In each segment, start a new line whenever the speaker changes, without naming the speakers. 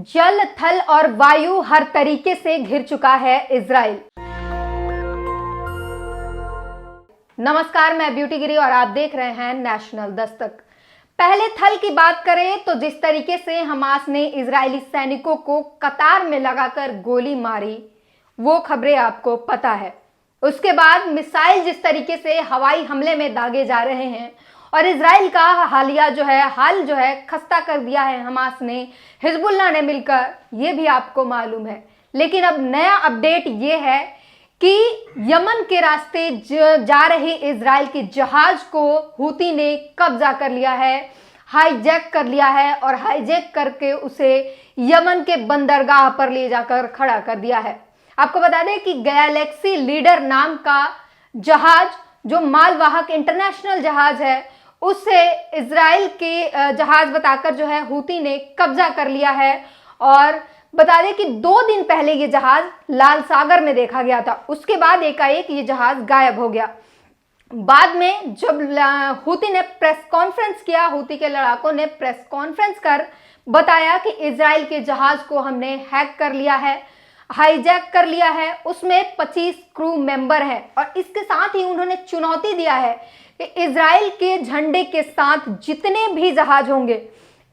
जल, थल और वायु हर तरीके से घिर चुका है इजराइल। नमस्कार, मैं ब्यूटी गिरी और आप देख रहे हैं नेशनल दस्तक। पहले थल की बात करें तो जिस तरीके से हमास ने इजरायली सैनिकों को कतार में लगाकर गोली मारी, वो खबरें आपको पता है। उसके बाद मिसाइल जिस तरीके से हवाई हमले में दागे जा रहे हैं और इजराइल का हाल जो है खस्ता कर दिया है हमास ने, हिजबुल्लाह ने मिलकर, ये भी आपको मालूम है। लेकिन अब नया अपडेट ये है कि यमन के रास्ते जा रहे इजराइल के जहाज को हूती ने कब्जा कर लिया है, हाईजैक कर लिया है और हाईजैक करके उसे यमन के बंदरगाह पर ले जाकर खड़ा कर दिया है। आपको बता दें कि गैलेक्सी लीडर नाम का जहाज, जो मालवाहक इंटरनेशनल जहाज है, उसे इजराइल के जहाज बताकर जो है हूती ने कब्जा कर लिया है। और बता दें कि 2 दिन पहले ये जहाज लाल सागर में देखा गया था। उसके बाद एकाएक ये जहाज गायब हो गया। बाद में जब हूती ने प्रेस कॉन्फ्रेंस किया, हूती के लड़ाकों ने प्रेस कॉन्फ्रेंस कर बताया कि इजराइल के जहाज को हमने हैक कर लिया है, हाईजैक कर लिया है, उसमें 25 क्रू मेंबर हैं। और इसके साथ ही उन्होंने चुनौती दिया है कि इजराइल के झंडे के साथ जितने भी जहाज होंगे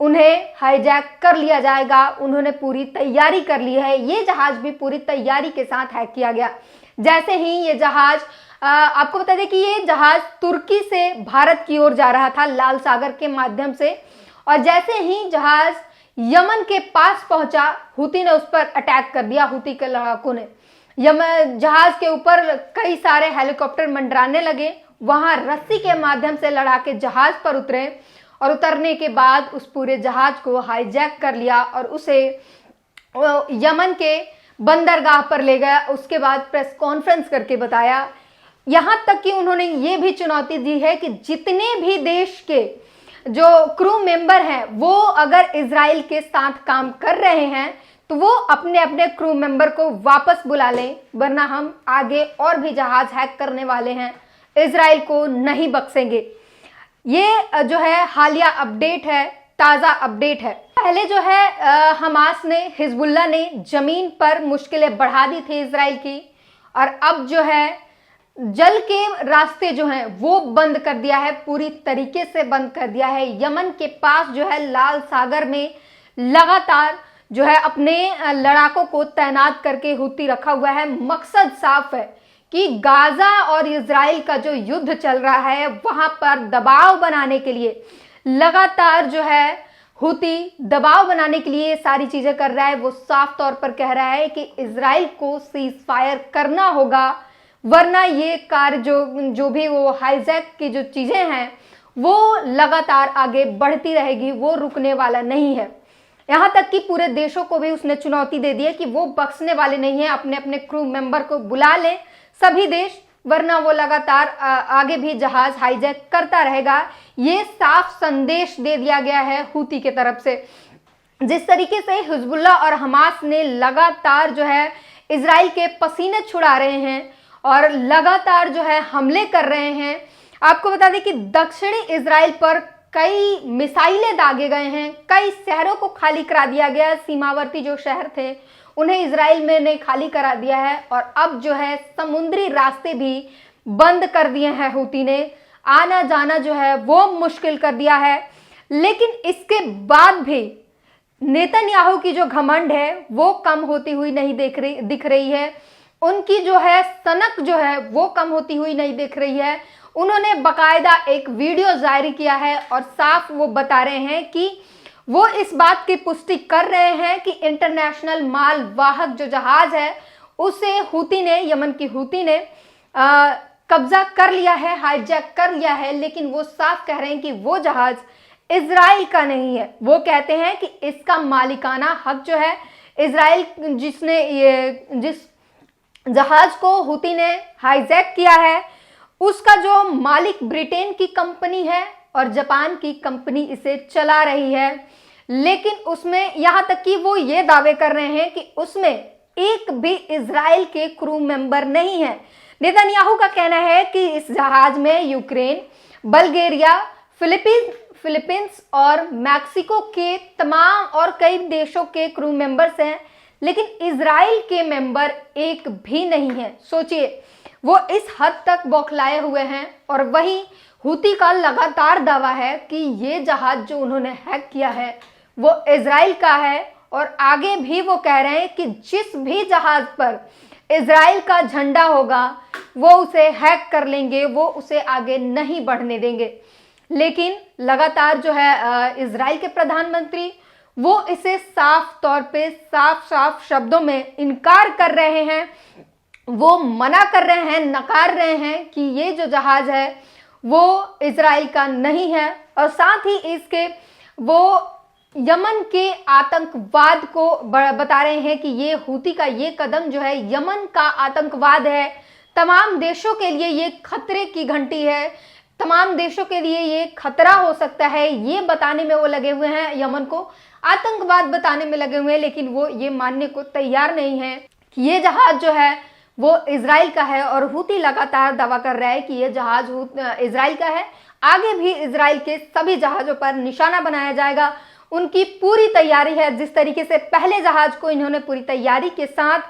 उन्हें हाईजैक कर लिया जाएगा। उन्होंने पूरी तैयारी कर ली है। ये जहाज भी पूरी तैयारी के साथ हैक किया गया। जैसे ही ये जहाज, आपको बता दें कि ये जहाज तुर्की से भारत की ओर जा रहा था लाल सागर के माध्यम से, और जैसे ही जहाज यमन के पास पहुंचा, हूती ने उस पर अटैक कर दिया। हूती के लड़ाकों ने यमन जहाज के ऊपर कई सारे हेलीकॉप्टर मंडराने लगे। वहां रस्सी के माध्यम से लड़ाके जहाज पर उतरे और उतरने के बाद उस पूरे जहाज को हाईजैक कर लिया और उसे यमन के बंदरगाह पर ले गया। उसके बाद प्रेस कॉन्फ्रेंस करके बताया, यहां तक कि उन्होंने ये भी चुनौती दी है कि जितने भी देश के जो क्रू मेंबर हैं वो अगर इजराइल के साथ काम कर रहे हैं तो वो अपने अपने क्रू मेंबर को वापस बुला लें, वरना हम आगे और भी जहाज हैक करने वाले हैं, इजराइल को नहीं बख्शेंगे। ये जो है हालिया अपडेट है, ताज़ा अपडेट है। पहले जो है हमास ने, हिजबुल्लाह ने जमीन पर मुश्किलें बढ़ा दी थी इजराइल की, और अब जो है जल के रास्ते जो हैं वो बंद कर दिया है, पूरी तरीके से बंद कर दिया है। यमन के पास जो है लाल सागर में लगातार जो है अपने लड़ाकों को तैनात करके हूती रखा हुआ है। मकसद साफ है कि गाजा और इजराइल का जो युद्ध चल रहा है वहां पर दबाव बनाने के लिए लगातार जो है हूती दबाव बनाने के लिए सारी चीजें कर रहा है। वो साफ तौर पर कह रहा है कि इजराइल को सीज फायर करना होगा, वरना ये कार्य जो भी वो हाईजैक की जो चीजें हैं वो लगातार आगे बढ़ती रहेगी, वो रुकने वाला नहीं है। यहाँ तक कि पूरे देशों को भी उसने चुनौती दे दी है कि वो बख्शने वाले नहीं है। अपने अपने क्रू मेंबर को बुला लें सभी देश, वरना वो लगातार आगे भी जहाज हाईजैक करता रहेगा। ये साफ संदेश दे दिया गया है हूती की तरफ से। जिस तरीके से हिजबुल्लाह और हमास ने लगातार जो है इजराइल के पसीने छुड़ा रहे हैं और लगातार जो है हमले कर रहे हैं। आपको बता दें कि दक्षिणी इजराइल पर कई मिसाइलें दागे गए हैं, कई शहरों को खाली करा दिया गया। सीमावर्ती जो शहर थे उन्हें इजराइल में ने खाली करा दिया है, और अब जो है समुद्री रास्ते भी बंद कर दिए हैं हूती ने। आना जाना जो है वो मुश्किल कर दिया है। लेकिन इसके बाद भी नेतन्याहू की जो घमंड है वो कम होती हुई नहीं दिख रही है। उनकी जो है सनक जो है वो कम होती हुई नहीं दिख रही है। उन्होंने बाकायदा एक वीडियो जारी किया है और साफ वो बता रहे हैं कि वो इस बात की पुष्टि कर रहे हैं कि इंटरनेशनल मालवाहक जो जहाज है उसे हूती ने, यमन की हूती ने कब्जा कर लिया है, हाईजैक कर लिया है। लेकिन वो साफ कह रहे हैं कि वो जहाज इजराइल का नहीं है। वो कहते हैं कि इसका मालिकाना हक जो है इजराइल, जिस जहाज को हूती ने हाईजैक किया है, उसका जो मालिक ब्रिटेन की कंपनी है और जापान की कंपनी इसे चला रही है। लेकिन उसमें यहाँ तक कि वो ये दावे कर रहे हैं कि उसमें एक भी इजराइल के क्रू मेंबर नहीं है। नेतन्याहू का कहना है कि इस जहाज में यूक्रेन, बल्गेरिया, फिलीपींस और मैक्सिको के तमाम और कई देशों के क्रू मेंबर्स हैं, लेकिन इजराइल के मेंबर एक भी नहीं है। सोचिए, वो इस हद तक बौखलाए हुए हैं। और वही हूती का लगातार दावा है कि ये जहाज जो उन्होंने हैक किया है वो इजराइल का है, और आगे भी वो कह रहे हैं कि जिस भी जहाज पर इजराइल का झंडा होगा वो उसे हैक कर लेंगे, वो उसे आगे नहीं बढ़ने देंगे। लेकिन लगातार जो है इजराइल के प्रधानमंत्री वो इसे साफ तौर पे साफ शब्दों में इनकार कर रहे हैं, वो मना कर रहे हैं, नकार रहे हैं कि ये जो जहाज है वो इजराइल का नहीं है। और साथ ही इसके वो यमन के आतंकवाद को बता रहे हैं कि ये हूती का ये कदम जो है यमन का आतंकवाद है, तमाम देशों के लिए ये खतरे की घंटी है, तमाम देशों के लिए ये खतरा हो सकता है, ये बताने में वो लगे हुए हैं, यमन को आतंकवाद बताने में लगे हुए हैं। लेकिन वो ये मानने को तैयार नहीं है कि ये जहाज जो है वो इजराइल का है। और हूती लगातार दावा कर रहा है कि ये जहाज इजराइल का है, आगे भी इजराइल के सभी जहाजों पर निशाना बनाया जाएगा। उनकी पूरी तैयारी है, जिस तरीके से पहले जहाज को इन्होंने पूरी तैयारी के साथ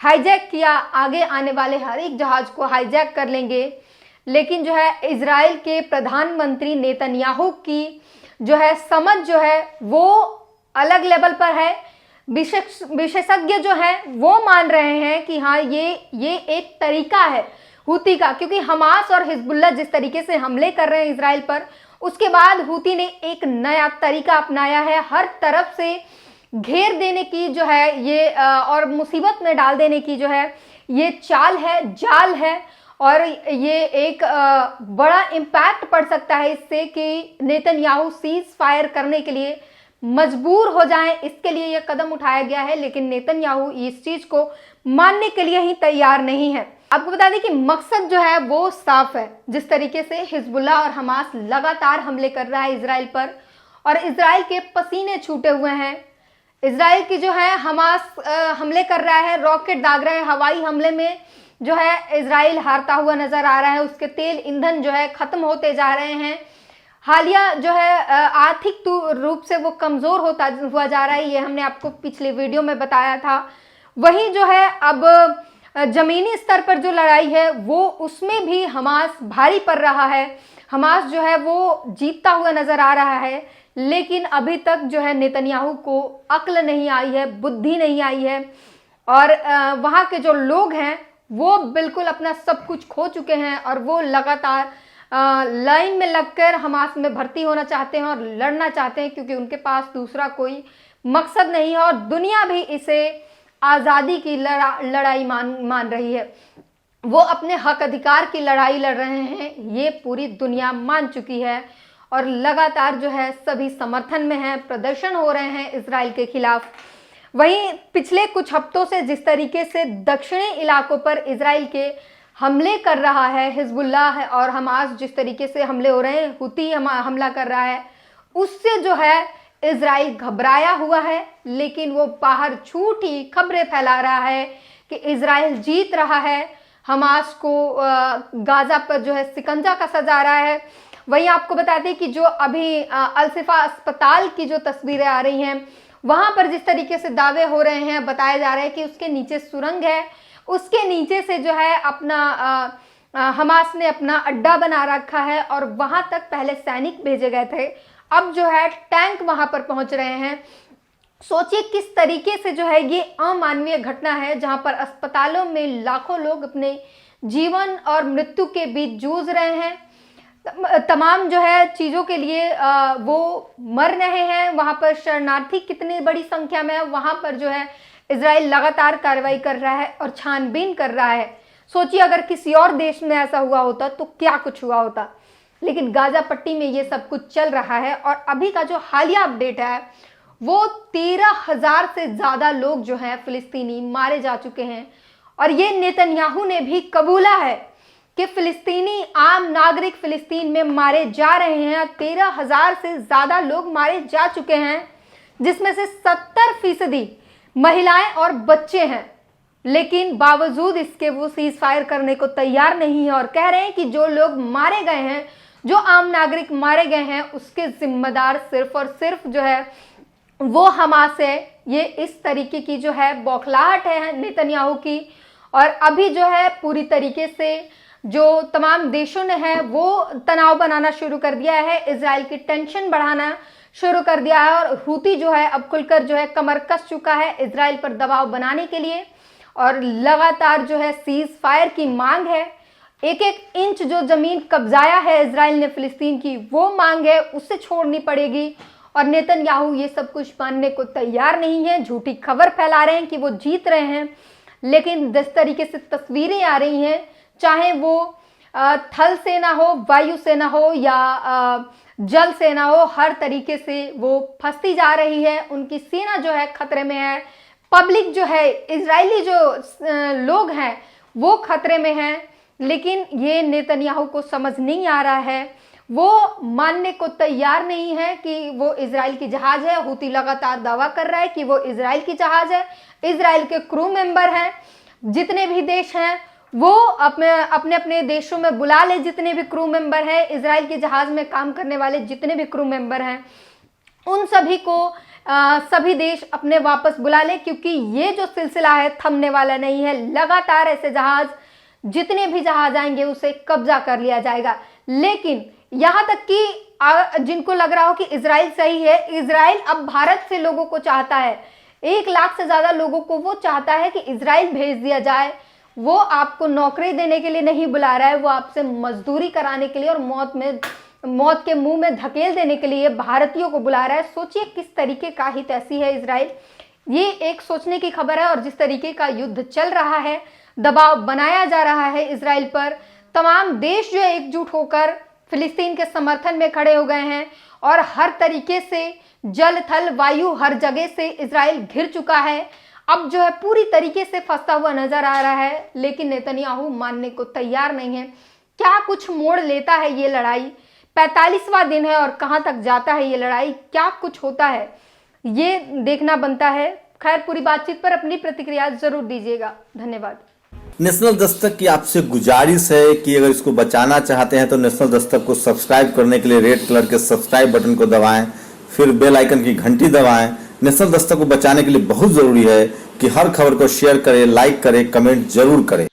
हाईजैक किया, आगे आने वाले हर एक जहाज को हाईजैक कर लेंगे। लेकिन जो है इजराइल के प्रधानमंत्री नेतन्याहू की जो है समझ जो है वो अलग लेवल पर है। विशेषज्ञ जो है वो मान रहे हैं कि हाँ ये एक तरीका है हूती का, क्योंकि हमास और हिजबुल्लाह जिस तरीके से हमले कर रहे हैं इजराइल पर, उसके बाद हूती ने एक नया तरीका अपनाया है, हर तरफ से घेर देने की जो है ये और मुसीबत में डाल देने की जो है ये चाल है, जाल है। और ये एक बड़ा इम्पैक्ट पड़ सकता है इससे कि नेतन्याहू सीज फायर करने के लिए मजबूर हो जाएं, इसके लिए यह कदम उठाया गया है। लेकिन नेतन्याहू इस चीज को मानने के लिए ही तैयार नहीं है। आपको बता दें कि मकसद जो है वो साफ है। जिस तरीके से हिजबुल्लाह और हमास लगातार हमले कर रहा है इजराइल पर, और इजराइल के पसीने छूटे हुए हैं, इजराइल की जो है हमास हमले कर रहा है, रॉकेट दाग रहा है, हवाई हमले में जो है इजराइल हारता हुआ नजर आ रहा है, उसके तेल ईंधन जो है खत्म होते जा रहे हैं, हालिया जो है आर्थिक रूप से वो कमजोर होता हुआ जा रहा है, ये हमने आपको पिछले वीडियो में बताया था। वहीं जो है अब जमीनी स्तर पर जो लड़ाई है वो उसमें भी हमास भारी पड़ रहा है, हमास जो है वो जीतता हुआ नजर आ रहा है। लेकिन अभी तक जो है नेतन्याहू को अक्ल नहीं आई है, बुद्धि नहीं आई है, और वहाँ के जो लोग हैं वो बिल्कुल अपना सब कुछ खो चुके हैं, और वो लगातार लाइन में लगकर हमास में भर्ती होना चाहते हैं और लड़ना चाहते हैं, क्योंकि उनके पास दूसरा कोई मकसद नहीं है। और दुनिया भी इसे आज़ादी की लड़ाई मान रही है, वो अपने हक अधिकार की लड़ाई लड़ रहे हैं, ये पूरी दुनिया मान चुकी है। और लगातार जो है सभी समर्थन में हैं, प्रदर्शन हो रहे हैं इजराइल के खिलाफ। वहीं पिछले कुछ हफ्तों से जिस तरीके से दक्षिणी इलाकों पर इजराइल के हमले कर रहा है हिजबुल्लाह और हमास, जिस तरीके से हमले हो रहे हैं, हूती हमला कर रहा है, उससे जो है इजराइल घबराया हुआ है। लेकिन वो बाहर झूठी खबरें फैला रहा है कि इजराइल जीत रहा है, हमास को गाजा पर जो है सिकंजा कसा जा रहा है। वहीं आपको बता दें कि जो अभी अल-शिफा अस्पताल की जो तस्वीरें आ रही हैं, वहां पर जिस तरीके से दावे हो रहे हैं, बताया जा रहा है कि उसके नीचे सुरंग है, उसके नीचे से जो है अपना हमास ने अपना अड्डा बना रखा है, और वहां तक पहले सैनिक भेजे गए थे, अब जो है टैंक वहां पर पहुंच रहे हैं। सोचिए किस तरीके से जो है ये अमानवीय घटना है, जहां पर अस्पतालों में लाखों लोग अपने जीवन और मृत्यु के बीच जूझ रहे हैं, तमाम जो है चीज़ों के लिए वो मर रहे हैं। वहाँ पर शरणार्थी कितनी बड़ी संख्या में है, वहाँ पर जो है इजराइल लगातार कार्रवाई कर रहा है और छानबीन कर रहा है। सोचिए अगर किसी और देश में ऐसा हुआ होता तो क्या कुछ हुआ होता। लेकिन गाजा पट्टी में ये सब कुछ चल रहा है, और अभी का जो हालिया अपडेट है वो 13,000 से ज़्यादा लोग जो हैं फिलिस्तीनी मारे जा चुके हैं। और ये नेतन्याहू ने भी कबूला है कि फिलिस्तीनी आम नागरिक फिलिस्तीन में मारे जा रहे हैं। 13,000 से ज़्यादा लोग मारे जा चुके हैं, जिसमें से 70% महिलाएं और बच्चे हैं। लेकिन बावजूद इसके वो सीज फायर करने को तैयार नहीं है, और कह रहे हैं कि जो लोग मारे गए हैं, जो आम नागरिक मारे गए हैं उसके जिम्मेदार सिर्फ और सिर्फ जो है वो हमास है। ये इस तरीके की जो है बौखलाहट है नेतन्याहू की। और अभी जो है पूरी तरीके से जो तमाम देशों ने है वो तनाव बनाना शुरू कर दिया है, इजराइल की टेंशन बढ़ाना शुरू कर दिया है। और हूती जो है अब खुलकर जो है कमर कस चुका है इजराइल पर दबाव बनाने के लिए, और लगातार जो है सीज फायर की मांग है। एक एक इंच जो जमीन कब्जाया है इजराइल ने फिलिस्तीन की, वो मांग है, उससे छोड़नी पड़ेगी। और नेतन्याहू ये सब कुछ मानने को तैयार नहीं है, झूठी खबर फैला रहे हैं कि वो जीत रहे हैं। लेकिन जिस तरीके से तस्वीरें आ रही हैं, चाहे वो थल सेना हो, वायु सेना हो या जल सेना हो, हर तरीके से वो फंसती जा रही है। उनकी सेना जो है खतरे में है, पब्लिक जो है, इजरायली जो लोग हैं वो खतरे में हैं। लेकिन ये नेतन्याहू को समझ नहीं आ रहा है, वो मानने को तैयार नहीं है कि वो इजराइल की जहाज है। हूती लगातार दावा कर रहा है कि वो इजराइल की जहाज है, इजराइल के क्रू मेंबर हैं। जितने भी देश हैं वो अपने अपने देशों में बुला ले, जितने भी क्रू मेंबर हैं, इजराइल के जहाज में काम करने वाले जितने भी क्रू मेंबर हैं, उन सभी को सभी देश अपने वापस बुला ले, क्योंकि ये जो सिलसिला है थमने वाला नहीं है। लगातार ऐसे जहाज, जितने भी जहाज आएंगे उसे कब्जा कर लिया जाएगा। लेकिन यहां तक कि जिनको लग रहा हो कि इजराइल सही है, इजराइल अब भारत से लोगों को चाहता है, 1 लाख से ज्यादा लोगों को वो चाहता है कि इजराइल भेज दिया जाए। वो आपको नौकरी देने के लिए नहीं बुला रहा है, वो आपसे मजदूरी कराने के लिए और मौत के मुंह में धकेल देने के लिए भारतीयों को बुला रहा है। सोचिए किस तरीके का हित ऐसी है इजराइल। ये एक सोचने की खबर है। और जिस तरीके का युद्ध चल रहा है, दबाव बनाया जा रहा है इजराइल पर, तमाम देश जो है एकजुट होकर फिलिस्तीन के समर्थन में खड़े हो गए हैं। और हर तरीके से जल थल वायु हर जगह से इजराइल घिर चुका है, अब जो है पूरी तरीके से फंसता हुआ नजर आ रहा है। लेकिन नेतन्याहू मानने को तैयार नहीं है। क्या कुछ मोड़ लेता है ये लड़ाई, 45वां दिन है और कहां तक जाता है ये लड़ाई, क्या कुछ होता है ये देखना बनता है। खैर, पूरी बातचीत पर अपनी प्रतिक्रिया जरूर दीजिएगा। धन्यवाद।
नेशनल दस्तक की आपसे गुजारिश है कि अगर इसको बचाना चाहते हैं तो नेशनल दस्तक को सब्सक्राइब करने के लिए रेड कलर के सब्सक्राइब बटन को दबाएं, फिर बेल आइकन की घंटी दबाएं। नेशनल दस्तक को बचाने के लिए बहुत जरूरी है कि हर खबर को शेयर करें, लाइक करें, कमेंट जरूर करें।